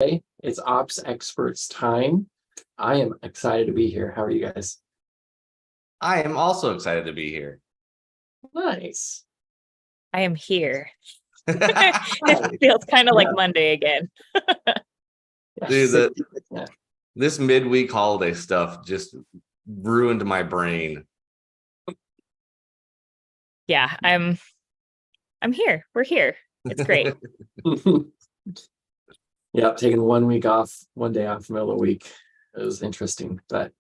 It's Ops Experts time. I am excited to be here. How are you guys? I am also excited to be here. Nice. I am here. Hi. It feels kind of like Yeah. Monday again. Dude, Yeah. This midweek holiday stuff just ruined my brain. Yeah, I'm here. We're here. It's great. Yeah, taking 1 week off, 1 day off, middle of the week. It was interesting, but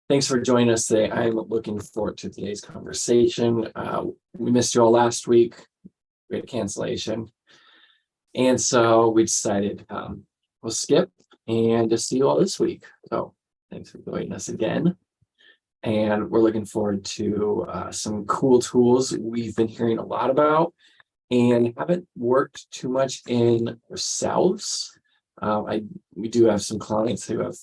thanks for joining us today. I'm looking forward to today's conversation. We missed you all last week. We had a cancellation. And so we decided we'll skip and just see you all this week. So thanks for joining us again. And we're looking forward to some cool tools we've been hearing a lot about and haven't worked too much in ourselves. We do have some clients who have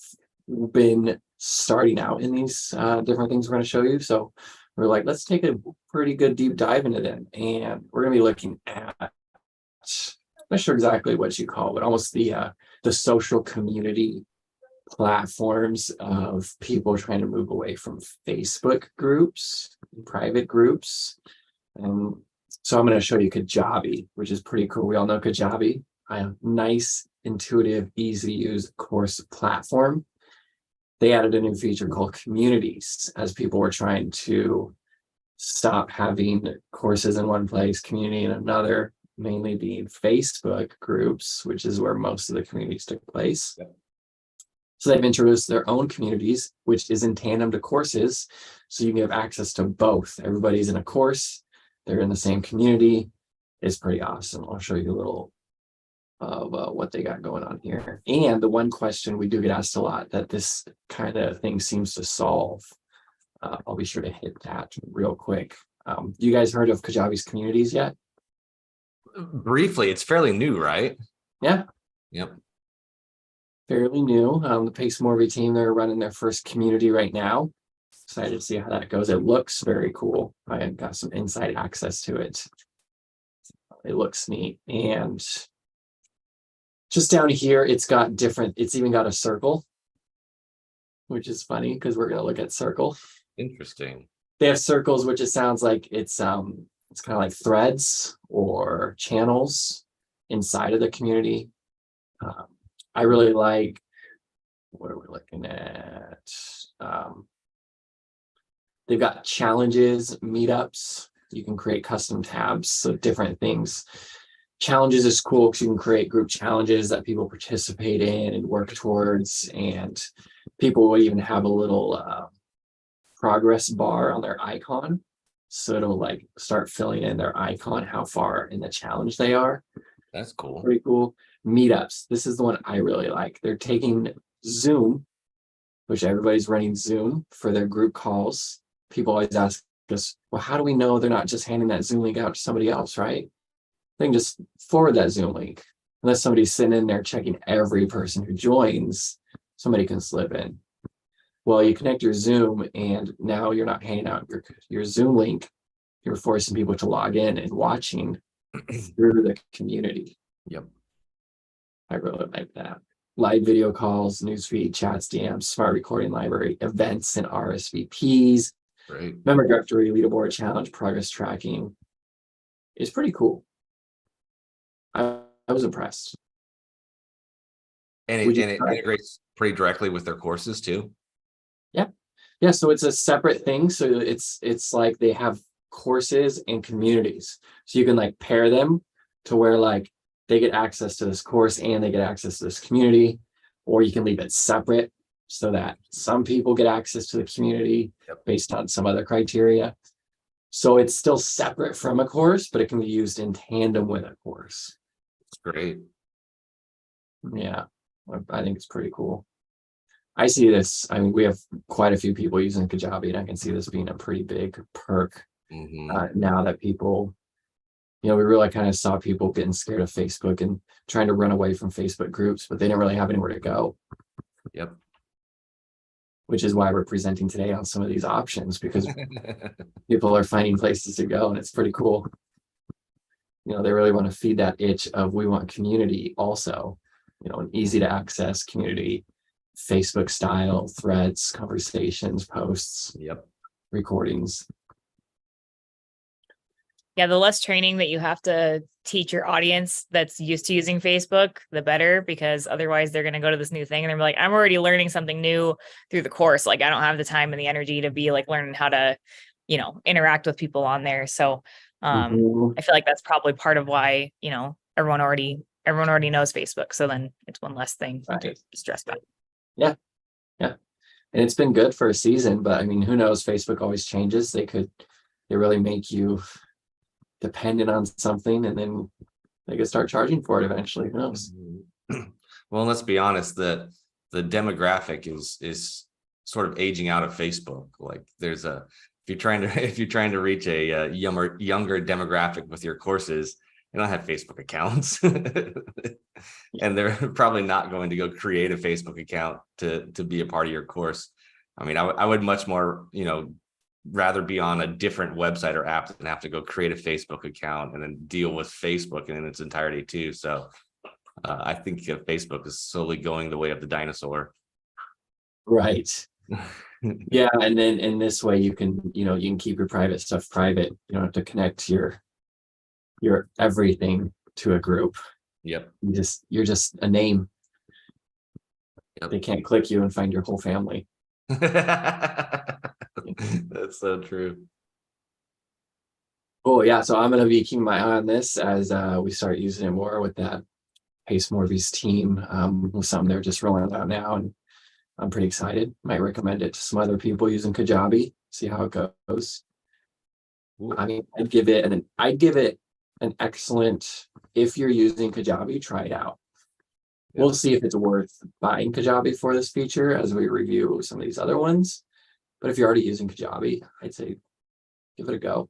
been starting out in these different things we're going to show you. So we're like, let's take a pretty good deep dive into them. And we're going to be looking at, I'm not sure exactly what you call it, almost the social community platforms of people trying to move away from Facebook groups, private groups. So I'm going to show you Kajabi, which is pretty cool. We all know Kajabi, a nice, intuitive, easy to use course platform. They added a new feature called communities as people were trying to stop having courses in one place, community in another, mainly being Facebook groups, which is where most of the communities took place. Yep. So they've introduced their own communities, which is in tandem to courses. So you can have access to both. Everybody's in a course, they're in the same community. It's pretty awesome. I'll show you a little of what they got going on here. And the one question we do get asked a lot that this kind of thing seems to solve, I'll be sure to hit that real quick. You guys heard of Kajabi's communities yet? Briefly, it's fairly new, right? Yeah. Yep. Fairly new. The Pace Morby team, they're running their first community right now. Excited to see how that goes. It looks very cool. I got some inside access to it. It looks neat. And just down here, it's even got a circle, which is funny because we're going to look at circle. Interesting. They have circles, which it sounds like it's kind of like threads or channels inside of the community. I really like, what are we looking at? They've got challenges, meetups. You can create custom tabs, so different things. Challenges is cool because you can create group challenges that people participate in and work towards, and people will even have a little progress bar on their icon. So it'll like start filling in their icon, how far in the challenge they are. That's cool. Pretty cool. Meetups. This is the one I really like. They're taking Zoom, which everybody's running Zoom for their group calls. People always ask us, well, how do we know they're not just handing that Zoom link out to somebody else, right? They can just forward that Zoom link. Unless somebody's sitting in there checking every person who joins, somebody can slip in. Well, you connect your Zoom and now you're not handing out your Zoom link. You're forcing people to log in and watching through the community. Yep. I really like that. Live video calls, newsfeed, chats, DMs, smart recording library, events and RSVPs, Great. member directory, leaderboard challenge, progress tracking. It's pretty cool. I was impressed. And it integrates pretty directly with their courses too. Yeah, so it's a separate thing. So it's like they have courses and communities. So you can like pair them to where like they get access to this course and they get access to this community, or you can leave it separate so that some people get access to the community based on some other criteria. So it's still separate from a course, but it can be used in tandem with a course. It's great. Yeah, I think it's pretty cool. I see this. I mean, we have quite a few people using Kajabi, and I can see this being a pretty big perk now that people, we really kind of saw people getting scared of Facebook and trying to run away from Facebook groups, but they didn't really have anywhere to go. Yep. Which is why we're presenting today on some of these options, because people are finding places to go, and it's pretty cool. They really want to feed that itch of we want community also. an easy to access community, Facebook style threads, conversations, posts, Yep. recordings. Yeah, the less training that you have to teach your audience that's used to using Facebook, the better, because otherwise they're going to go to this new thing and they're like, I'm already learning something new through the course. Like, I don't have the time and the energy to be like learning how to, interact with people on there. So Mhm. I feel like that's probably part of why, everyone already knows Facebook. So then it's one less thing to Right. stress about. Yeah. And it's been good for a season, but I mean, who knows? Facebook always changes. They really make you dependent on something, and then they could start charging for it eventually. Who knows? Well, let's be honest, the demographic is sort of aging out of Facebook. Like if you're trying to reach a younger demographic with your courses, they don't have Facebook accounts. And they're probably not going to go create a Facebook account to be a part of your course. I mean, I would much more, rather be on a different website or app than have to go create a Facebook account and then deal with Facebook in its entirety too. So I think Facebook is slowly going the way of the dinosaur. Right. Yeah, and then in this way you can keep your private stuff private. You don't have to connect your everything to a group. Yep. You're just a name. Yep. They can't click you and find your whole family. That's so true. Oh yeah, so I'm gonna be keeping my eye on this as we start using it more with that Pace Morby's team, with something they're just rolling out now, and I'm pretty excited. Might recommend it to some other people using Kajabi, see how it goes. Ooh. I mean, I'd give it an excellent, if you're using Kajabi, try it out. Yeah. We'll see if it's worth buying Kajabi for this feature as we review some of these other ones. But if you're already using Kajabi, I'd say give it a go.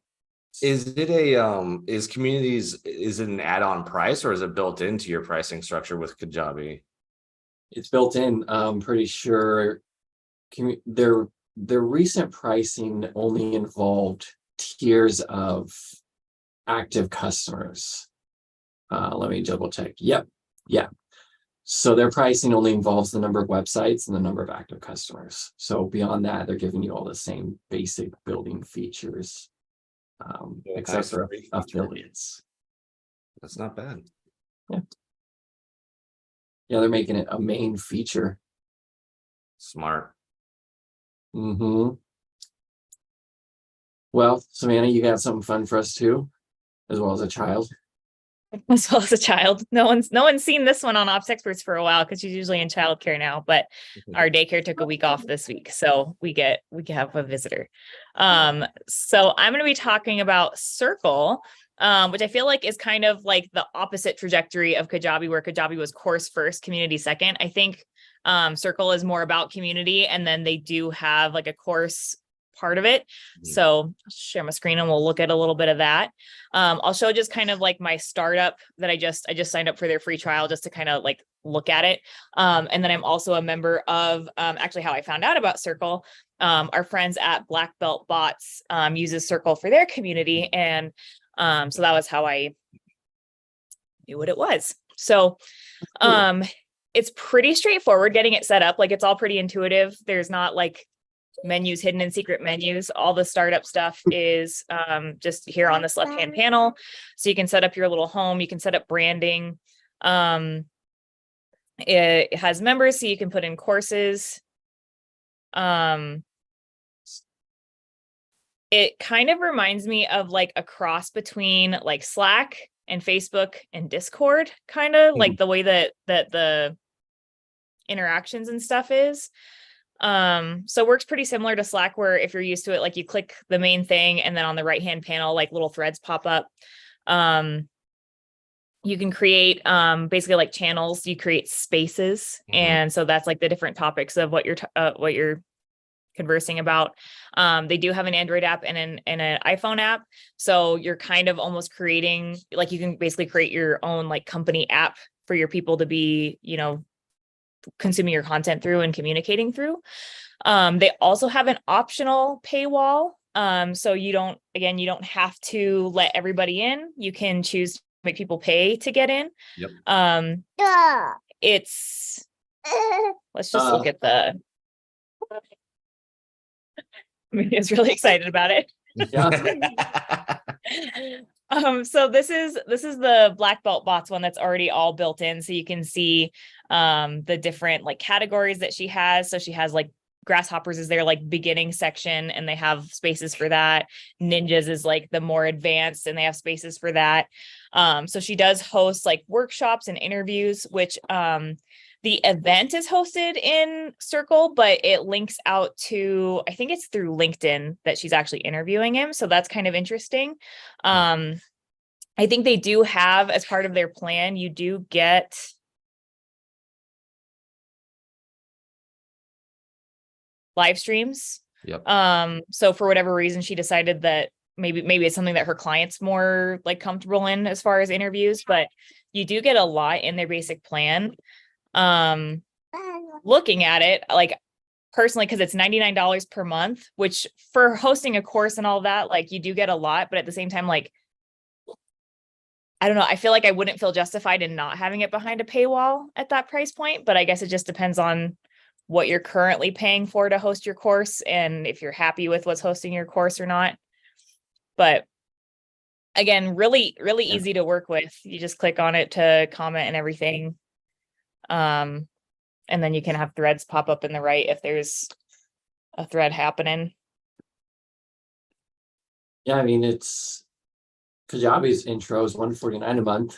Is it is Communities, is it an add-on price or is it built into your pricing structure with Kajabi? It's built in. I'm pretty sure their recent pricing only involved tiers of active customers. Let me double check. Yep. Yeah. So their pricing only involves the number of websites and the number of active customers. So beyond that, they're giving you all the same basic building features, except for affiliates. That's not bad. Yeah, they're making it a main feature. Smart. Mm-hmm. Well, Savannah, you got something fun for us too, as well as a child. As well as a child. No one's seen this one on Ops Experts for a while because she's usually in childcare now, but our daycare took a week off this week. So we can have a visitor. So I'm going to be talking about Circle, which I feel like is kind of like the opposite trajectory of Kajabi, where Kajabi was course first, community second. I think Circle is more about community, and then they do have like a course part of it. So I'll share my screen and we'll look at a little bit of that. I'll show just kind of like my startup that I just signed up for their free trial just to kind of like look at it. And then I'm also a member of actually how I found out about Circle. Our friends at Black Belt Bots uses Circle for their community. And so that was how I knew what it was. So it's pretty straightforward getting it set up. Like, it's all pretty intuitive. There's not like menus hidden in secret menus. All the startup stuff is just here on this left-hand panel. So you can set up your little home. You can set up branding. It has members, so you can put in courses. It kind of reminds me of like a cross between like Slack and Facebook and Discord, kind of like the way that the interactions and stuff is. So it works pretty similar to Slack, where if you're used to it, like you click the main thing and then on the right hand panel, like little threads pop up. You can create basically like channels. You create spaces, and so that's like the different topics of what you're conversing about. They do have an Android app and an iPhone app, so you're kind of almost creating, like, you can basically create your own like company app for your people to be, consuming your content through and communicating through. They also have an optional paywall. So you don't have to let everybody in. You can choose to make people pay to get in. Yep. it's, let's just look at the, Amelia's really excited about it. So this is the black belt bots one that's already all built in. So you can see the different like categories that she has. So she has like grasshoppers is their like beginning section, and they have spaces for that. Ninjas is like the more advanced, and they have spaces for that. So she does host like workshops and interviews, which the event is hosted in Circle, but it links out to, I think it's through LinkedIn that she's actually interviewing him. So that's kind of interesting. I think they do have, as part of their plan, you do get live streams. Yep. So for whatever reason, she decided that maybe it's something that her clients more like comfortable in as far as interviews, but you do get a lot in their basic plan. Looking at it, like personally, because it's $99 per month, which for hosting a course and all that, like you do get a lot, but at the same time, like, I don't know, I feel like I wouldn't feel justified in not having it behind a paywall at that price point, but I guess it just depends on what you're currently paying for to host your course and if you're happy with what's hosting your course or not. But again, really easy to work with. You just click on it to comment and everything. And then you can have threads pop up in the right if there's a thread happening. Yeah, I mean, it's Kajabi's intro is $149 a month.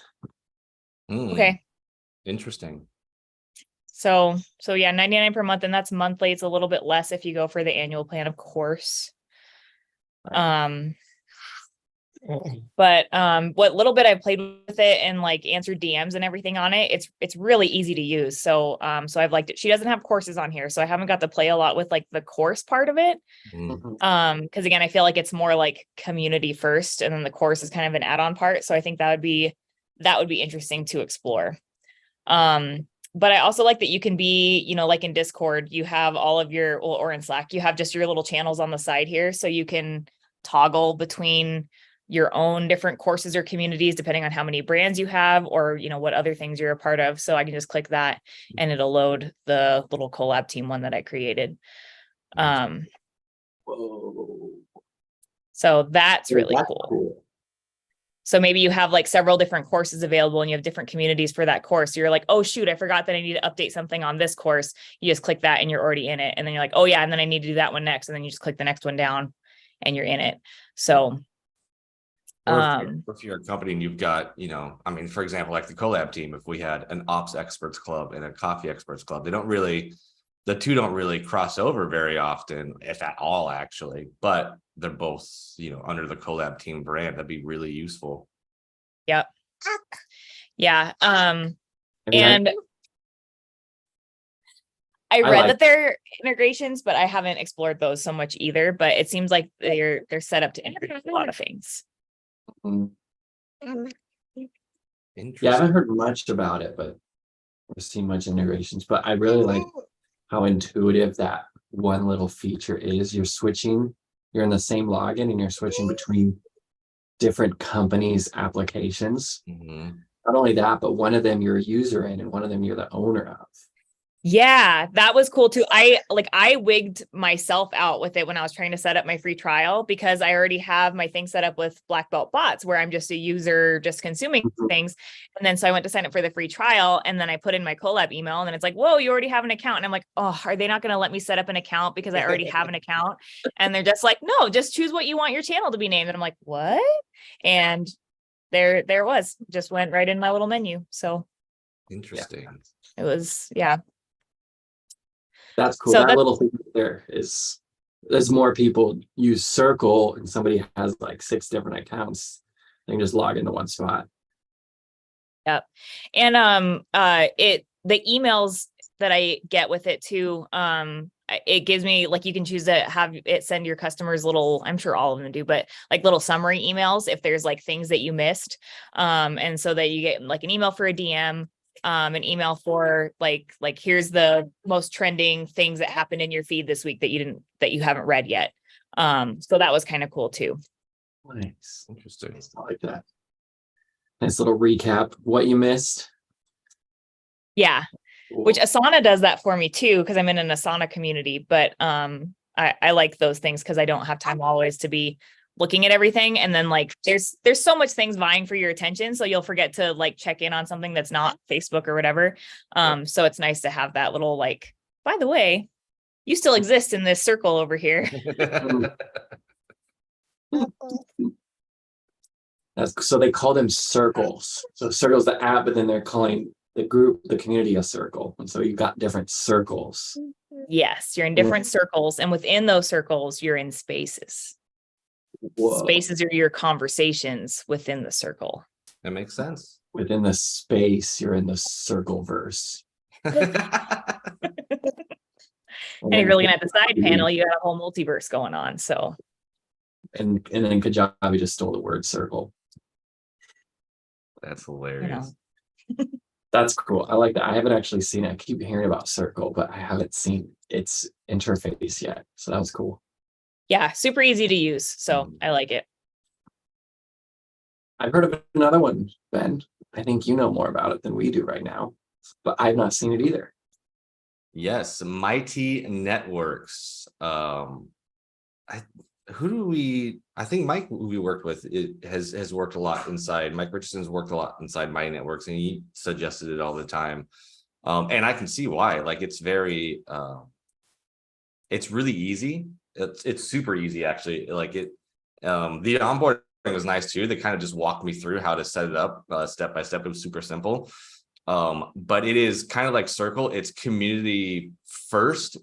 Okay. Interesting. So yeah, $99 per month, and that's monthly. It's a little bit less if you go for the annual plan, of course. But what little bit I played with it and like answered DMs and everything on it, it's really easy to use. So I've liked it. She doesn't have courses on here, so I haven't got to play a lot with like the course part of it. Because again, I feel like it's more like community first, and then the course is kind of an add-on part. So I think that would be interesting to explore. But I also like that you can be, you know, like in Discord, you have all of your, or in Slack, you have just your little channels on the side here, so you can toggle between your own different courses or communities depending on how many brands you have, or you know what other things you're a part of. So I can just click that and it'll load the little collab team one that I created. So that's really cool. So maybe you have like several different courses available and you have different communities for that course. You're like, oh shoot, I forgot that I need to update something on this course. You just click that and you're already in it. And then you're like, oh yeah, and then I need to do that one next. And then you just click the next one down and you're in it. So if you're a company and you've got, you know, I mean, for example, like the collab team, if we had an ops experts club and a coffee experts club, the two don't really cross over very often, if at all, actually, but they're both, you know, under the collab team brand. That'd be really useful. Yep. Yeah. And I read that they're integrations, but I haven't explored those so much either, but it seems like they're set up to integrate a lot of things. Yeah, I haven't heard much about it, but I've seen much integrations. But I really like how intuitive that one little feature is. You're in the same login and you're switching between different companies' applications. Not only that, but one of them you're a user in and one of them you're the owner of. Yeah, that was cool too. I wigged myself out with it when I was trying to set up my free trial, because I already have my thing set up with Black Belt Bots where I'm just a user just consuming things. And then so I went to sign up for the free trial, and then I put in my collab email, and then it's like, whoa, you already have an account. And I'm like, oh, are they not going to let me set up an account because I already have an account? And they're just like, no, just choose what you want your channel to be named. And I'm like, what? And there it was, just went right in my little menu. So interesting. It was, yeah. That's cool. So that little thing there is, as more people use Circle and somebody has like 6 different accounts, they can just log into one spot. Yep. And the emails that I get with it too, it gives me, like, you can choose to have it send your customers little, I'm sure all of them do, but like little summary emails if there's like things that you missed. And so that you get like an email for a DM, an email for like here's the most trending things that happened in your feed this week that you haven't read yet. So that was kind of cool too. Nice. Interesting. I like that. Nice little recap, what you missed. Yeah, which Asana does that for me too, because I'm in an Asana community. But I like those things because I don't have time always to be looking at everything. And then like there's so much things vying for your attention. So you'll forget to like check in on something that's not Facebook or whatever. So it's nice to have that little like, by the way, you still exist in this circle over here. So they call them circles. So circles the app, but then they're calling the group, the community a circle. And so you've got different circles. Yes, you're in different circles. And within those circles, you're in spaces. Whoa. Spaces are your conversations within the circle. That makes sense. Within the space, you're in the circle verse. And if you're looking at the side panel, you got a whole multiverse going on. So and then Kajabi just stole the word circle. That's hilarious. That's cool. I like that. I haven't actually seen it. I keep hearing about Circle, but I haven't seen its interface yet. So that was cool. Yeah, super easy to use. So I like it. I've heard of another one, Ben. I think you know more about it than we do right now, but I've not seen it either. Yes, Mighty Networks. I think Mike, who we worked with, it has worked a lot inside. Mike Richardson's worked a lot inside Mighty Networks, and he suggested it all the time. And I can see why. Like it's very it's really easy. It's super easy actually. Like it the onboarding was nice too. They kind of just walked me through how to set it up step by step. It was super simple. But it is kind of like Circle. It's community first,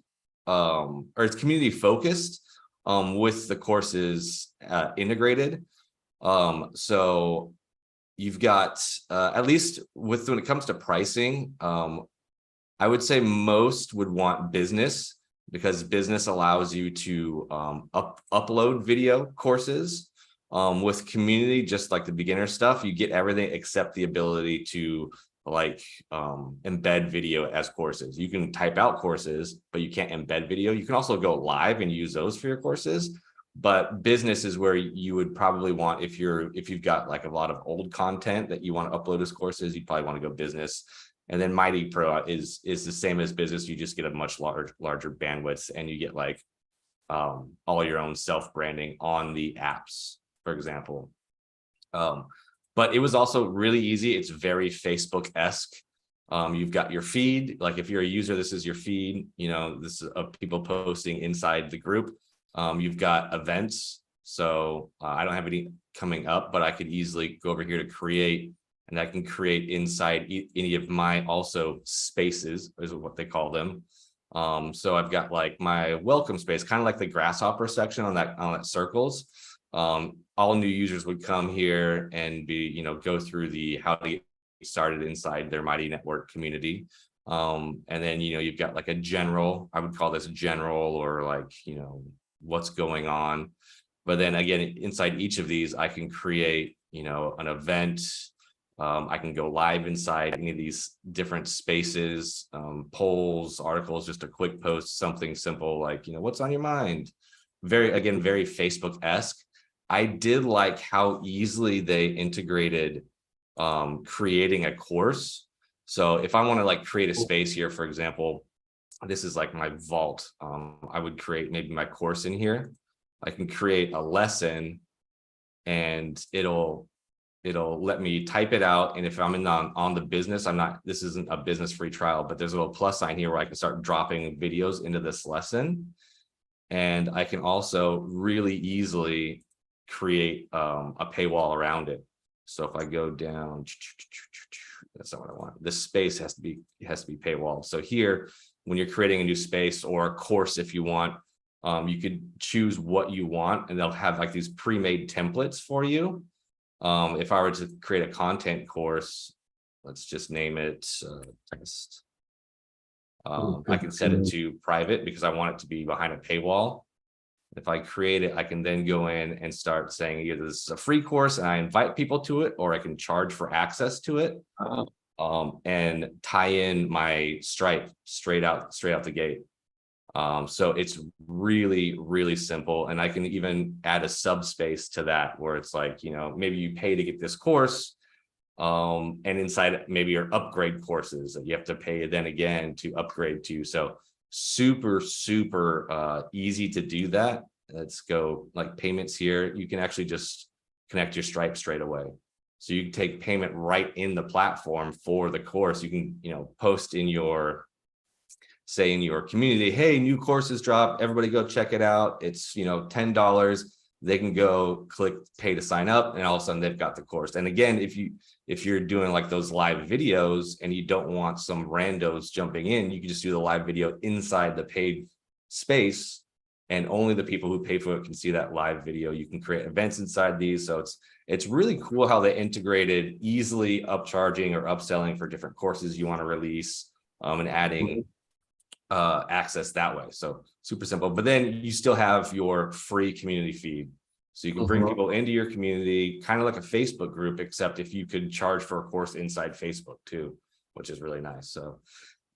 or it's community focused, with the courses integrated. So you've got at least when it comes to pricing, I would say most would want business, because business allows you to upload video courses. With community, just like the beginner stuff, you get everything except the ability to like embed video as courses. You can type out courses, but you can't embed video. You can also go live and use those for your courses. But business is where you would probably want, if you've got like a lot of old content that you want to upload as courses, you probably want to go business. And then Mighty Pro is the same as business. You just get a much larger bandwidth, and you get like all your own self-branding on the apps, for example. But it was also really easy. It's very Facebook-esque. You've got your feed. Like if you're a user, this is your feed. You know, this is of people posting inside the group. You've got events. So I don't have any coming up, but I could easily go over here to create, and I can create inside any of my also spaces, is what they call them. So I've got like my welcome space, kind of like the Grasshopper section on that Circles. All new users would come here and go through the how to get started inside their Mighty Network community. And then, you've got like a general, I would call this general, or like, what's going on. But then again, inside each of these, I can create, an event. I can go live inside any of these different spaces, polls, articles, just a quick post, something simple like, what's on your mind? Very Facebook-esque. I did like how easily they integrated creating a course. So if I want to like create a space here, for example, this is like my vault. I would create maybe my course in here. I can create a lesson, and it'll let me type it out. And if I'm on the business, this isn't a business free trial, but there's a little plus sign here where I can start dropping videos into this lesson. And I can also really easily create a paywall around it. So if I go down, that's not what I want. This space has to be paywalled. So here, when you're creating a new space or a course, if you want, you could choose what you want, and they'll have like these pre-made templates for you. If I were to create a content course, let's just name it test. I can set it to private because I want it to be behind a paywall. If I create it, I can then go in and start saying either this is a free course and I invite people to it, or I can charge for access to it, and tie in my Stripe straight out the gate. So it's really, really simple. And I can even add a subspace to that where it's like, maybe you pay to get this course, And inside maybe your upgrade courses that you have to pay then again to upgrade to. So super easy to do that. Let's go like payments here. You can actually just connect your Stripe straight away. So you can take payment right in the platform for the course. You can, you know, post in your, say in your community, hey, new courses dropped, everybody go check it out. It's, you know, $10. They can go click pay to sign up, and all of a sudden they've got the course. And again, if you're doing like those live videos and you don't want some randos jumping in, you can just do the live video inside the paid space, and only the people who pay for it can see that live video. You can create events inside these. So it's really cool how they integrated easily upcharging or upselling for different courses you want to release, and adding access that way. So super simple. But then you still have your free community feed. So you can bring people into your community, kind of like a Facebook group, except if you could charge for a course inside Facebook too, which is really nice. So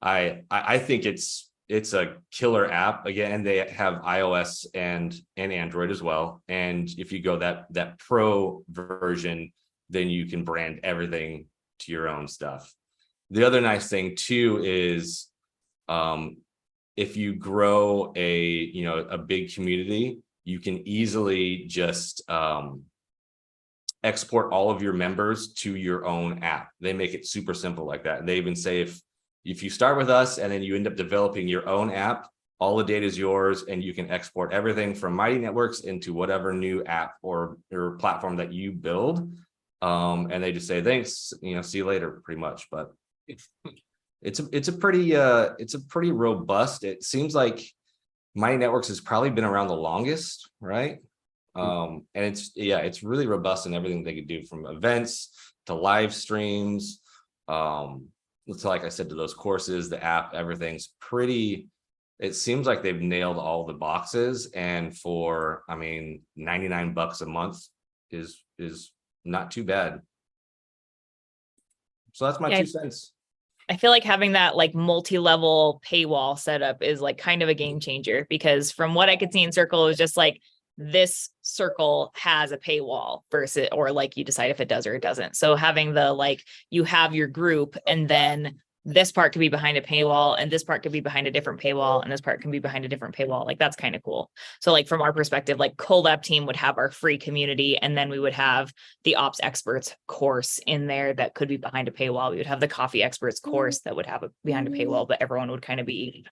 I think it's a killer app. Again, they have iOS and Android as well. And if you go that pro version, then you can brand everything to your own stuff. The other nice thing too is if you grow a big community, you can easily just export all of your members to your own app. They make it super simple like that. And they even say if you start with us and then you end up developing your own app, all the data is yours, and you can export everything from Mighty Networks into whatever new app or platform that you build. And they just say, thanks, you know, see you later, pretty much. But it's a pretty robust. It seems like Mighty Networks has probably been around the longest, right? And it's really robust in everything they could do, from events to live streams. So like I said, to those courses, the app, everything's pretty. It seems like they've nailed all the boxes, and for, I mean, $99 a month is not too bad. So that's my 2 cents. I feel like having that like multi-level paywall setup is like kind of a game changer, because from what I could see in Circle, it was just like this circle has a paywall versus, or like you decide if it does or it doesn't. So having the, like, you have your group, and then this part could be behind a paywall, and this part could be behind a different paywall, and this part can be behind a different paywall. Like, that's kind of cool. So like from our perspective, like Collab team would have our free community, and then we would have the ops experts course in there that could be behind a paywall. We would have the coffee experts course that would have behind a paywall, but everyone would kind of be,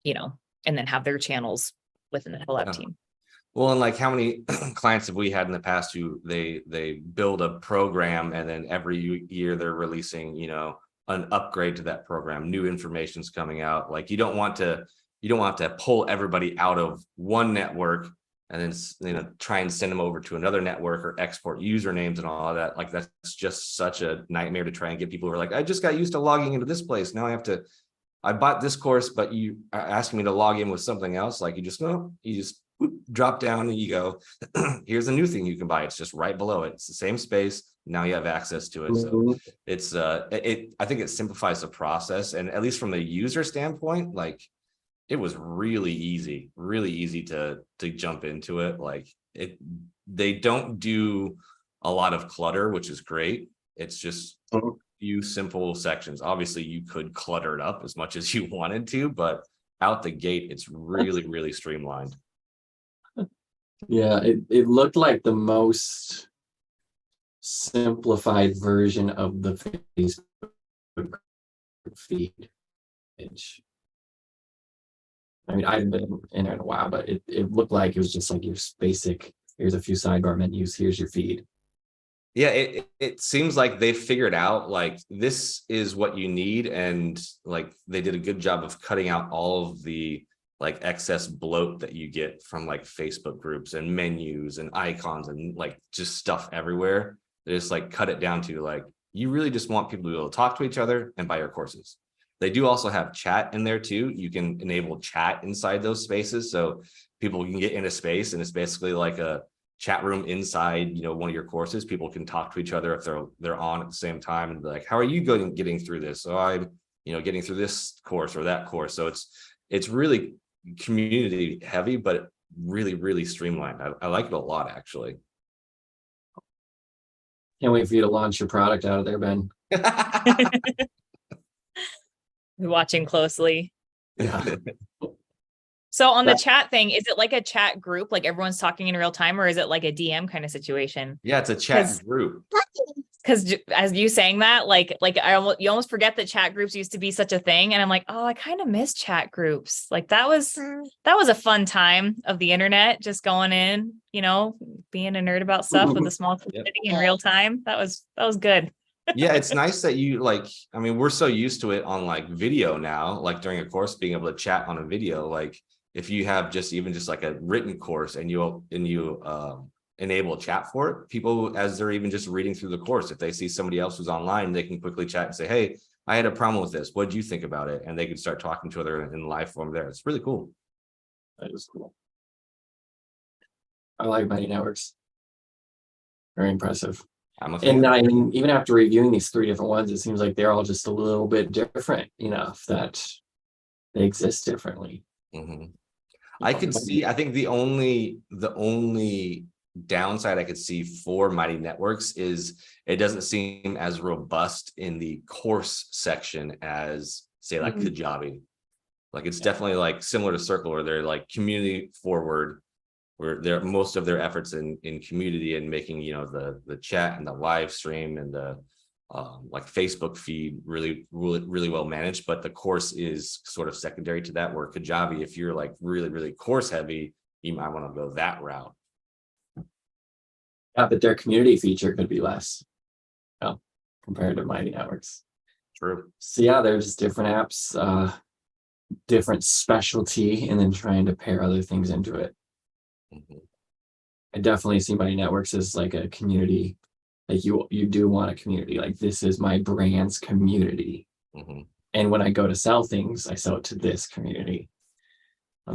you know, and then have their channels within the Collab team. Well, and like, how many clients have we had in the past who they build a program, and then every year they're releasing, you know, an upgrade to that program, new information's coming out. Like, you don't want to pull everybody out of one network and then, you know, try and send them over to another network or export usernames and all of that. Like, that's just such a nightmare to try and get people who are like, I just got used to logging into this place. Now I bought this course, but you are asking me to log in with something else. Like, you just drop down and you go, here's a new thing you can buy. It's just right below it. It's the same space. Now you have access to it. So it's I think it simplifies the process. And at least from the user standpoint, like, it was really easy to jump into it. Like, they don't do a lot of clutter, which is great. It's just a few simple sections. Obviously you could clutter it up as much as you wanted to, but out the gate, it's really streamlined. Yeah, it looked like the most simplified version of the Facebook feed. I mean, I haven't been in there in a while, but it looked like it was just like your basic, here's a few sidebar menus, here's your feed. Yeah, it seems like they figured out, like, this is what you need, and like they did a good job of cutting out all of the like excess bloat that you get from like Facebook groups and menus and icons and like just stuff everywhere. They just like cut it down to, like, you really just want people to be able to talk to each other and buy your courses. They do also have chat in there too. You can enable chat inside those spaces, so people can get in a space and it's basically like a chat room inside, you know, one of your courses. People can talk to each other if they're on at the same time, and be like, how are you getting through this? So I'm, you know, getting through this course or that course. So it's really community heavy, but really streamlined. I like it a lot, actually. Can't wait for you to launch your product out of there, Ben. We're watching closely. Yeah. So on the That- chat thing, is it like a chat group, like everyone's talking in real time, or is it like a DM kind of situation? Yeah, it's a chat 'Cause- group. Because as you saying that, you almost forget that chat groups used to be such a thing, and I'm like, oh, I kind of miss chat groups. Like that was a fun time of the internet, just going in, being a nerd about stuff with a small community in real time. That was good. Yeah, it's nice that you like, I mean, we're so used to it on like video now, like during a course, being able to chat on a video. Like if you have just like a written course and you enable chat for it, people, as they're even just reading through the course, if they see somebody else who's online, they can quickly chat and say, hey, I had a problem with this. What do you think about it? And they can start talking to each other in live form there. It's really cool. That is cool. I like Mighty Networks. Very impressive. I'm a fan. And I mean, even after reviewing these 3 different ones, it seems like they're all just a little bit different enough that they exist differently. Mhm. I think the only downside I could see for Mighty Networks is it doesn't seem as robust in the course section as say like Kajabi. Like it's definitely like similar to Circle, where they're like community forward, where they're most of their efforts in community and making, the chat and the live stream and the like Facebook feed really well managed. But the course is sort of secondary to that, where Kajabi, if you're like really course heavy, you might want to go that route. Yeah, but their community feature could be less compared to Mighty Networks. True. So yeah, there's different apps, different specialty, and then trying to pair other things into it. Mhm. I definitely see Mighty Networks as like a community. Like you do want a community. Like this is my brand's community. Mhm. And when I go to sell things, I sell it to this community.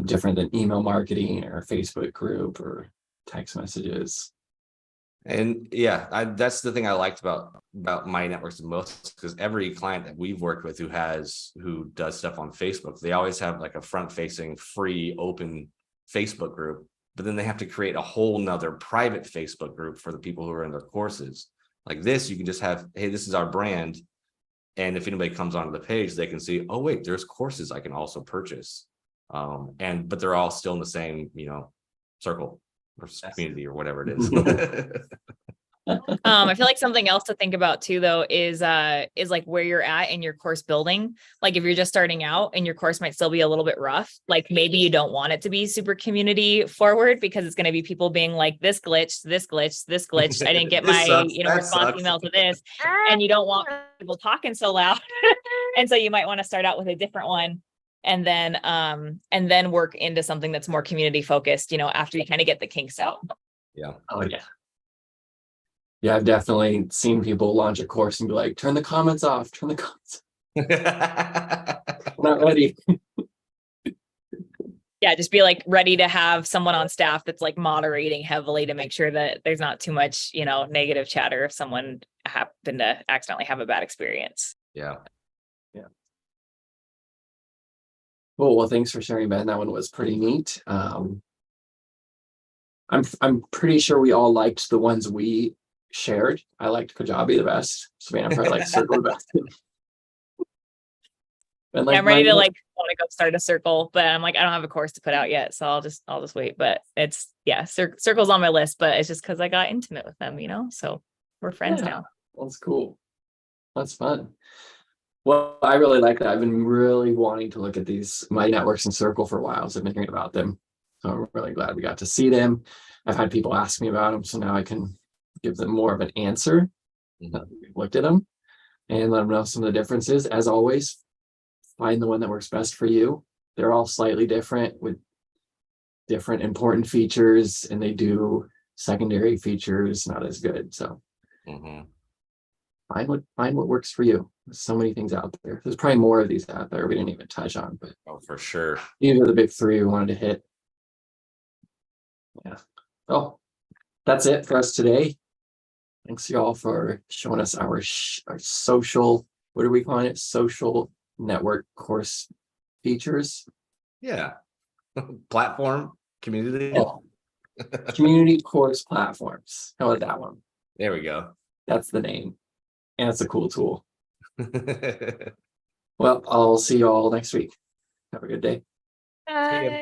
Different than email marketing or Facebook group or text messages. And yeah, that's the thing I liked about Mighty Networks the most, because every client that we've worked with who does stuff on Facebook, they always have like a front facing free open Facebook group, but then they have to create a whole nother private Facebook group for the people who are in their courses. Like this, you can just have, hey, this is our brand. And if anybody comes onto the page, they can see, oh wait, there's courses I can also purchase. But they're all still in the same, circle or community or whatever it is. I feel like something else to think about too, though, is like where you're at in your course building. Like if you're just starting out and your course might still be a little bit rough, like maybe you don't want it to be super community forward, because it's going to be people being like, this glitched. I didn't get This my, sucks. That response sucks. email to this. And you don't want people talking so loud. And so you might want to start out with a different one. And then work into something that's more community focused, after you kind of get the kinks out. Yeah. Oh yeah. Yeah, I've definitely seen people launch a course and be like, turn the comments off, turn the comments. Not ready. Yeah, just be like ready to have someone on staff that's like moderating heavily to make sure that there's not too much, negative chatter if someone happened to accidentally have a bad experience. Yeah. Cool. Well, thanks for sharing, Ben. That one was pretty neat. I'm pretty sure we all liked the ones we shared. I liked Kajabi the best. Savannah probably liked Circle the best. And Yeah, I'm ready to want to go start a Circle, but I'm like, I don't have a course to put out yet, so I'll just wait. But Circle's on my list, but it's just because I got intimate with them, so we're friends now. That's cool. That's fun. Well, I really like that. I've been really wanting to look at these Mighty Networks and Circle for a while, so I've been hearing about them. So I'm really glad we got to see them. I've had people ask me about them, so now I can give them more of an answer. Mhm. We've looked at them and let them know some of the differences. As always, find the one that works best for you. They're all slightly different with different important features, and they do secondary features not as good. So Mhm. find what works for you. There's so many things out there. There's probably more of these out there we didn't even touch on, but Oh, for sure. these are the big 3 we wanted to hit. Yeah. Oh, that's it for us today. Thanks y'all for showing us our social, what are we calling it? Social network course features. Yeah. Platform, community. Oh, community course platforms. How about that one? There we go. That's the name. And it's a cool tool. Well, I'll see you all next week. Have a good day. ya. Bye.